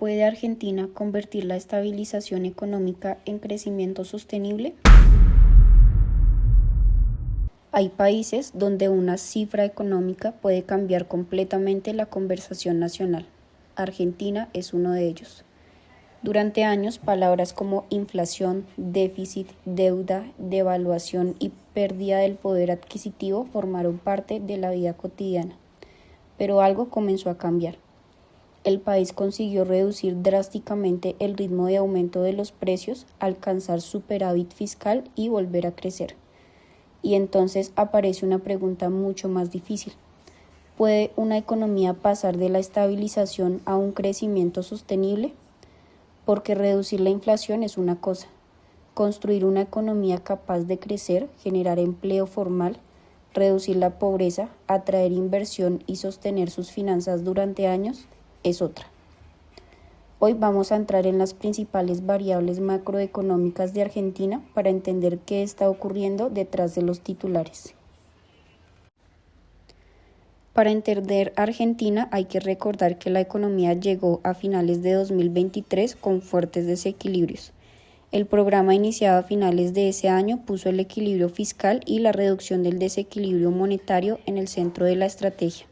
¿Puede Argentina convertir la estabilización económica en crecimiento sostenible? Hay países donde una cifra económica puede cambiar completamente la conversación nacional. Argentina es uno de ellos. Durante años, palabras como inflación, déficit, deuda, devaluación y pérdida del poder adquisitivo formaron parte de la vida cotidiana. Pero algo comenzó a cambiar. El país consiguió reducir drásticamente el ritmo de aumento de los precios, alcanzar superávit fiscal y volver a crecer. Y entonces aparece una pregunta mucho más difícil. ¿Puede una economía pasar de la estabilización a un crecimiento sostenible? Porque reducir la inflación es una cosa. Construir una economía capaz de crecer, generar empleo formal, reducir la pobreza, atraer inversión y sostener sus finanzas durante años es otra. Hoy vamos a entrar en las principales variables macroeconómicas de Argentina para entender qué está ocurriendo detrás de los titulares. Para entender Argentina hay que recordar que la economía llegó a finales de 2023 con fuertes desequilibrios. El programa iniciado a finales de ese año puso el equilibrio fiscal y la reducción del desequilibrio monetario en el centro de la estrategia.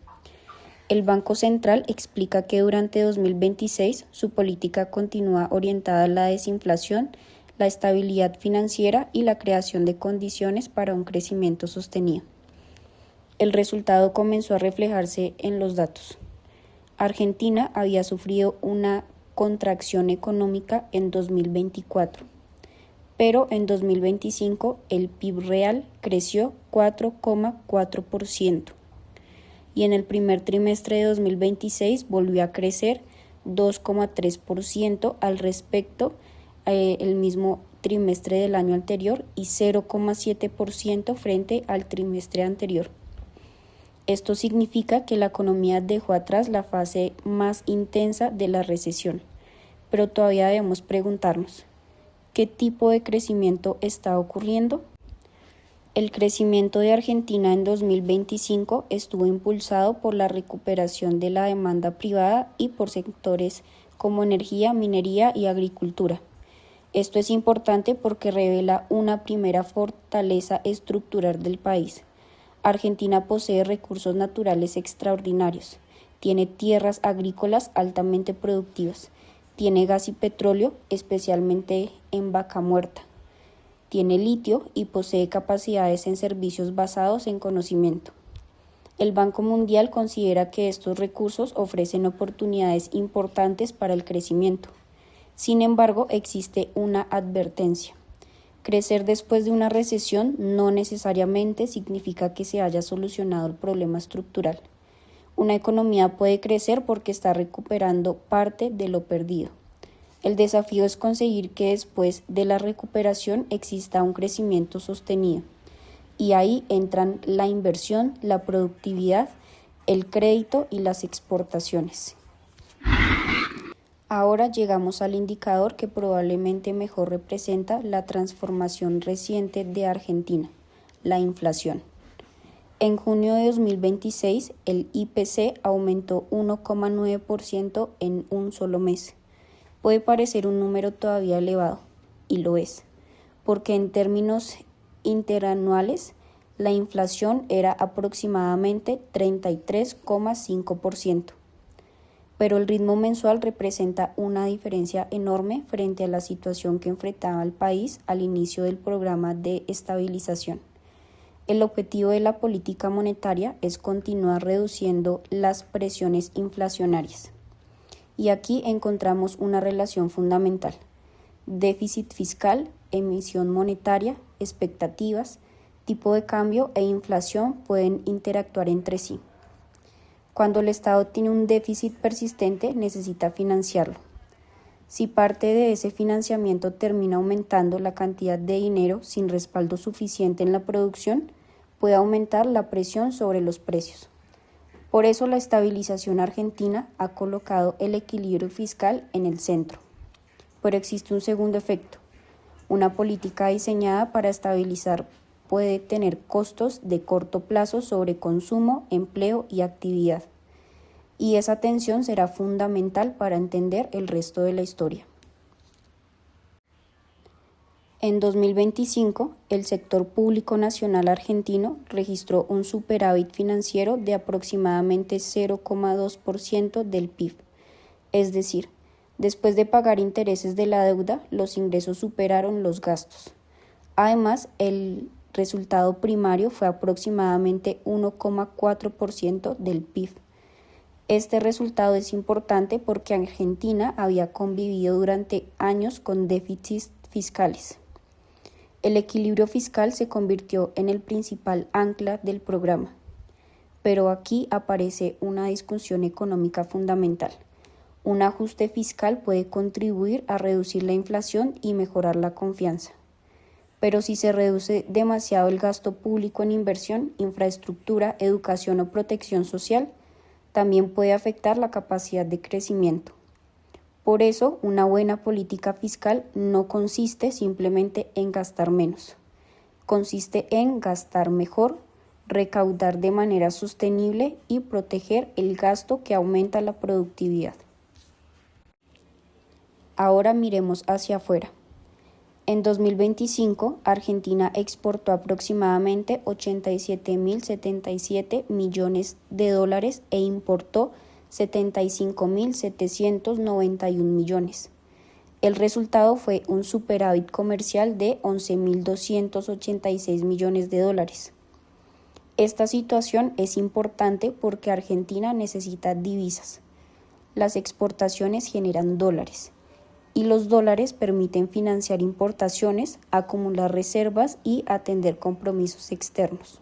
El Banco Central explica que durante 2026 su política continúa orientada a la desinflación, la estabilidad financiera y la creación de condiciones para un crecimiento sostenido. El resultado comenzó a reflejarse en los datos. Argentina había sufrido una contracción económica en 2024, pero en 2025 el PIB real creció 4,4%. Y en el primer trimestre de 2026 volvió a crecer 2,3% al respecto el mismo trimestre del año anterior y 0,7% frente al trimestre anterior. Esto significa que la economía dejó atrás la fase más intensa de la recesión, pero todavía debemos preguntarnos, ¿qué tipo de crecimiento está ocurriendo? El crecimiento de Argentina en 2025 estuvo impulsado por la recuperación de la demanda privada y por sectores como energía, minería y agricultura. Esto es importante porque revela una primera fortaleza estructural del país. Argentina posee recursos naturales extraordinarios, tiene tierras agrícolas altamente productivas, tiene gas y petróleo, especialmente en Vaca Muerta. Tiene litio y posee capacidades en servicios basados en conocimiento. El Banco Mundial considera que estos recursos ofrecen oportunidades importantes para el crecimiento. Sin embargo, existe una advertencia. Crecer después de una recesión no necesariamente significa que se haya solucionado el problema estructural. Una economía puede crecer porque está recuperando parte de lo perdido. El desafío es conseguir que después de la recuperación exista un crecimiento sostenido. Y ahí entran la inversión, la productividad, el crédito y las exportaciones. Ahora llegamos al indicador que probablemente mejor representa la transformación reciente de Argentina, la inflación. En junio de 2026, el IPC aumentó 1,9% en un solo mes. Puede parecer un número todavía elevado, y lo es, porque en términos interanuales, la inflación era aproximadamente 33,5%. Pero el ritmo mensual representa una diferencia enorme frente a la situación que enfrentaba el país al inicio del programa de estabilización. El objetivo de la política monetaria es continuar reduciendo las presiones inflacionarias. Y aquí encontramos una relación fundamental: déficit fiscal, emisión monetaria, expectativas, tipo de cambio e inflación pueden interactuar entre sí. Cuando el Estado tiene un déficit persistente, necesita financiarlo. Si parte de ese financiamiento termina aumentando la cantidad de dinero sin respaldo suficiente en la producción, puede aumentar la presión sobre los precios. Por eso la estabilización argentina ha colocado el equilibrio fiscal en el centro. Pero existe un segundo efecto. Una política diseñada para estabilizar puede tener costos de corto plazo sobre consumo, empleo y actividad. y esa tensión será fundamental para entender el resto de la historia. En 2025, el sector público nacional argentino registró un superávit financiero de aproximadamente 0,2% del PIB, es decir, después de pagar intereses de la deuda, los ingresos superaron los gastos. Además, el resultado primario fue aproximadamente 1,4% del PIB. Este resultado es importante porque Argentina había convivido durante años con déficits fiscales. El equilibrio fiscal se convirtió en el principal ancla del programa. Pero aquí aparece una discusión económica fundamental. Un ajuste fiscal puede contribuir a reducir la inflación y mejorar la confianza. Pero si se reduce demasiado el gasto público en inversión, infraestructura, educación o protección social, también puede afectar la capacidad de crecimiento. Por eso, una buena política fiscal no consiste simplemente en gastar menos. Consiste en gastar mejor, recaudar de manera sostenible y proteger el gasto que aumenta la productividad. Ahora miremos hacia afuera. En 2025, Argentina exportó aproximadamente 87.077 millones de dólares e importó 75.791 millones. El resultado fue un superávit comercial de 11.286 millones de dólares. Esta situación es importante porque Argentina necesita divisas. Las exportaciones generan dólares y los dólares permiten financiar importaciones, acumular reservas y atender compromisos externos.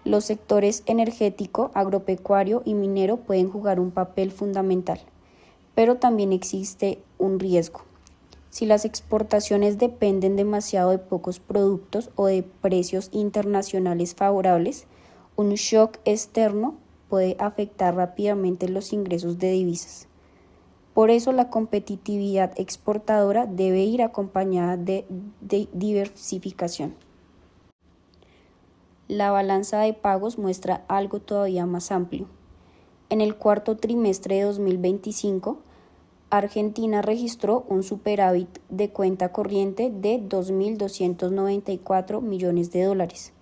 Los sectores energético, agropecuario y minero pueden jugar un papel fundamental, pero también existe un riesgo. Si las exportaciones dependen demasiado de pocos productos o de precios internacionales favorables, un shock externo puede afectar rápidamente los ingresos de divisas. Por eso la competitividad exportadora debe ir acompañada de diversificación. La balanza de pagos muestra algo todavía más amplio. En el cuarto trimestre de 2025, Argentina registró un superávit de cuenta corriente de 2.294 millones de dólares.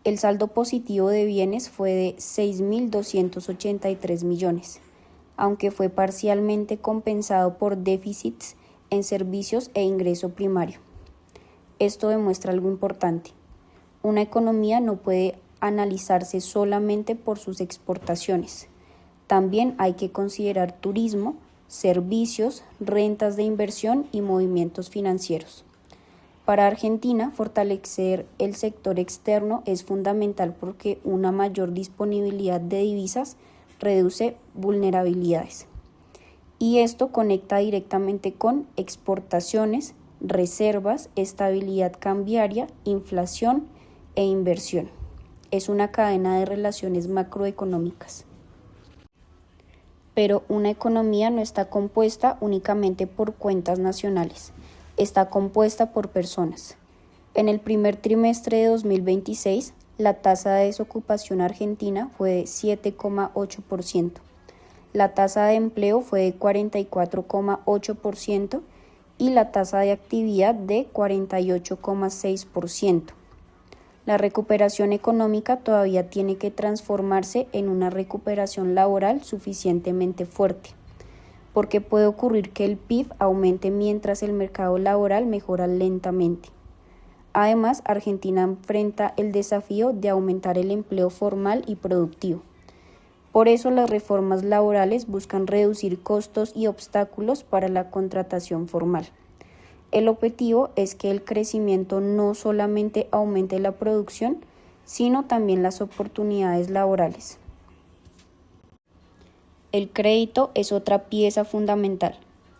El saldo positivo de bienes fue de 6.283 millones, aunque fue parcialmente compensado por déficits en servicios e ingreso primario. Esto demuestra algo importante. Una economía no puede analizarse solamente por sus exportaciones. También hay que considerar turismo, servicios, rentas de inversión y movimientos financieros. Para Argentina, fortalecer el sector externo es fundamental porque una mayor disponibilidad de divisas reduce vulnerabilidades. Y esto conecta directamente con exportaciones, reservas, estabilidad cambiaria, inflación e inversión. Es una cadena de relaciones macroeconómicas. Pero una economía no está compuesta únicamente por cuentas nacionales, está compuesta por personas. En el primer trimestre de 2026, la tasa de desocupación argentina fue de 7,8%, la tasa de empleo fue de 44,8% y la tasa de actividad de 48,6%. La recuperación económica todavía tiene que transformarse en una recuperación laboral suficientemente fuerte, porque puede ocurrir que el PIB aumente mientras el mercado laboral mejora lentamente. Además, Argentina enfrenta el desafío de aumentar el empleo formal y productivo. Por eso las reformas laborales buscan reducir costos y obstáculos para la contratación formal. El objetivo es que el crecimiento no solamente aumente la producción, sino también las oportunidades laborales. El crédito es otra pieza fundamental.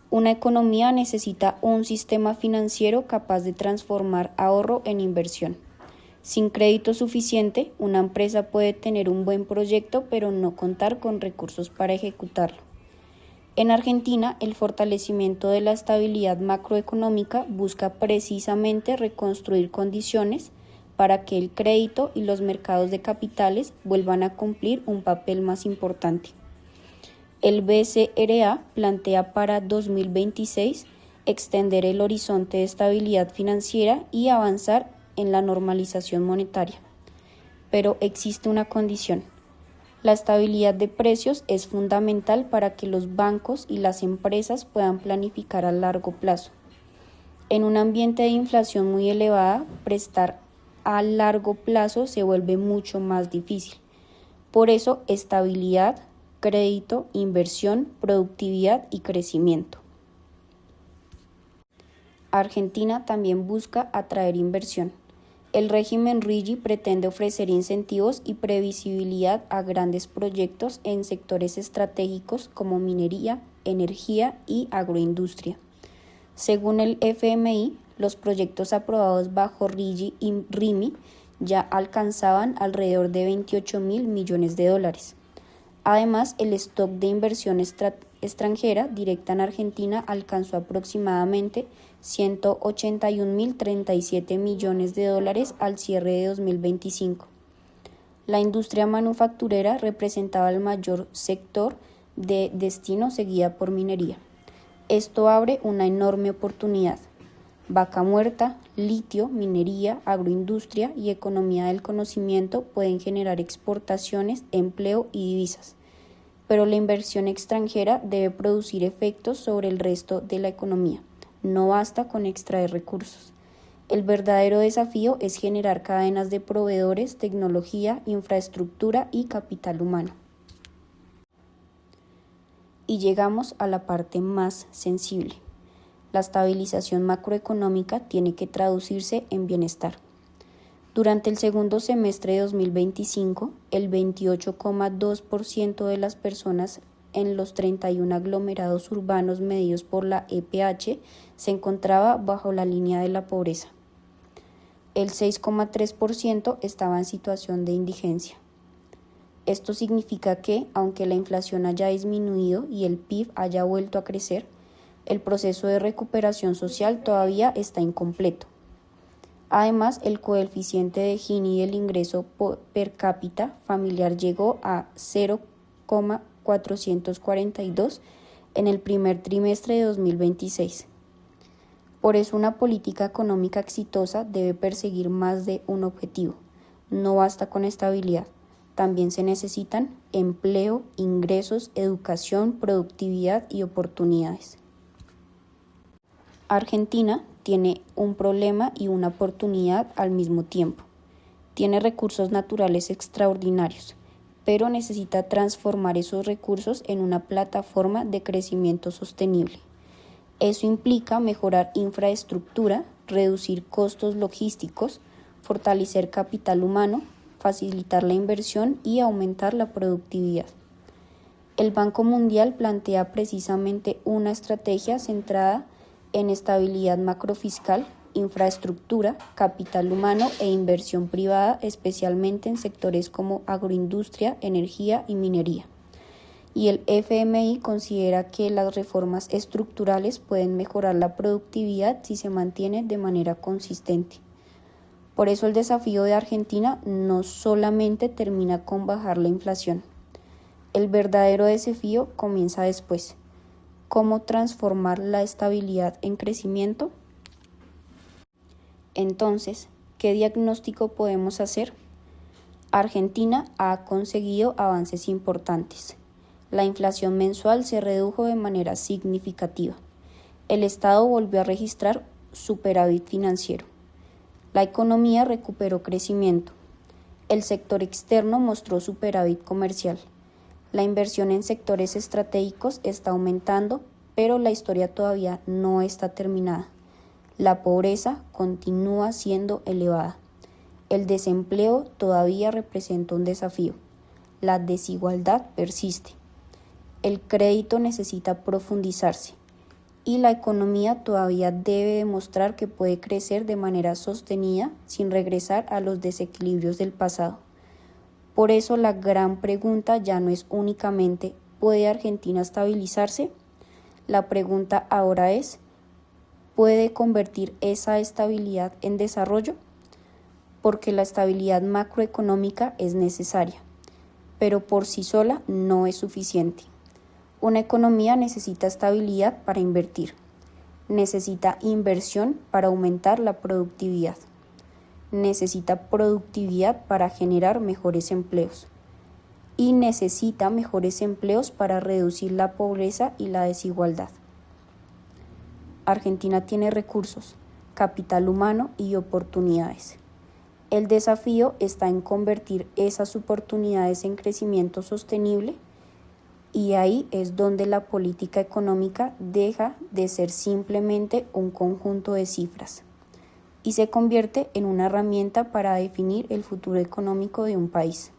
Una economía necesita un sistema financiero capaz de transformar ahorro en inversión. Sin crédito suficiente, una empresa puede tener un buen proyecto, pero no contar con recursos para ejecutarlo. En Argentina, el fortalecimiento de la estabilidad macroeconómica busca precisamente reconstruir condiciones para que el crédito y los mercados de capitales vuelvan a cumplir un papel más importante. El BCRA plantea para 2026 extender el horizonte de estabilidad financiera y avanzar en la normalización monetaria. Pero existe una condición. La estabilidad de precios es fundamental para que los bancos y las empresas puedan planificar a largo plazo. En un ambiente de inflación muy elevada, prestar a largo plazo se vuelve mucho más difícil. Por eso, estabilidad, crédito, inversión, productividad y crecimiento. Argentina también busca atraer inversión. El régimen RIGI pretende ofrecer incentivos y previsibilidad a grandes proyectos en sectores estratégicos como minería, energía y agroindustria. Según el FMI, los proyectos aprobados bajo RIGI y RIMI ya alcanzaban alrededor de 28.000 millones de dólares. Además, el stock de inversión extranjera directa en Argentina alcanzó aproximadamente 181.037 millones de dólares al cierre de 2025. La industria manufacturera representaba el mayor sector de destino, seguida por minería. Esto abre una enorme oportunidad. Vaca muerta, litio, minería, agroindustria y economía del conocimiento pueden generar exportaciones, empleo y divisas. Pero la inversión extranjera debe producir efectos sobre el resto de la economía. No basta con extraer recursos. El verdadero desafío es generar cadenas de proveedores, tecnología, infraestructura y capital humano. Y llegamos a la parte más sensible. La estabilización macroeconómica tiene que traducirse en bienestar. Durante el segundo semestre de 2025, el 28,2% de las personas en los 31 aglomerados urbanos medidos por la EPH se encontraba bajo la línea de la pobreza. El 6,3% estaba en situación de indigencia. Esto significa que, aunque la inflación haya disminuido y el PIB haya vuelto a crecer, el proceso de recuperación social todavía está incompleto. Además, el coeficiente de Gini del ingreso per cápita familiar llegó a 0,442 en el primer trimestre de 2026. Por eso, una política económica exitosa debe perseguir más de un objetivo. No basta con estabilidad. También se necesitan empleo, ingresos, educación, productividad y oportunidades. Argentina tiene un problema y una oportunidad al mismo tiempo. Tiene recursos naturales extraordinarios, pero necesita transformar esos recursos en una plataforma de crecimiento sostenible. Eso implica mejorar infraestructura, reducir costos logísticos, fortalecer capital humano, facilitar la inversión y aumentar la productividad. El Banco Mundial plantea precisamente una estrategia centrada en estabilidad macrofiscal, infraestructura, capital humano e inversión privada, especialmente en sectores como agroindustria, energía y minería. Y el FMI considera que las reformas estructurales pueden mejorar la productividad si se mantienen de manera consistente. Por eso el desafío de Argentina no solamente termina con bajar la inflación. El verdadero desafío comienza después. ¿Cómo transformar la estabilidad en crecimiento? Entonces, ¿qué diagnóstico podemos hacer? Argentina ha conseguido avances importantes. La inflación mensual se redujo de manera significativa. El Estado volvió a registrar superávit financiero. La economía recuperó crecimiento. El sector externo mostró superávit comercial. La inversión en sectores estratégicos está aumentando, pero la historia todavía no está terminada. La pobreza continúa siendo elevada. El desempleo todavía representa un desafío. La desigualdad persiste. El crédito necesita profundizarse y la economía todavía debe demostrar que puede crecer de manera sostenida sin regresar a los desequilibrios del pasado. Por eso la gran pregunta ya no es únicamente ¿puede Argentina estabilizarse? La pregunta ahora es ¿puede convertir esa estabilidad en desarrollo? Porque la estabilidad macroeconómica es necesaria, pero por sí sola no es suficiente. Una economía necesita estabilidad para invertir. Necesita inversión para aumentar la productividad. Necesita productividad para generar mejores empleos. Y necesita mejores empleos para reducir la pobreza y la desigualdad. Argentina tiene recursos, capital humano y oportunidades. El desafío está en convertir esas oportunidades en crecimiento sostenible, y ahí es donde la política económica deja de ser simplemente un conjunto de cifras y se convierte en una herramienta para definir el futuro económico de un país.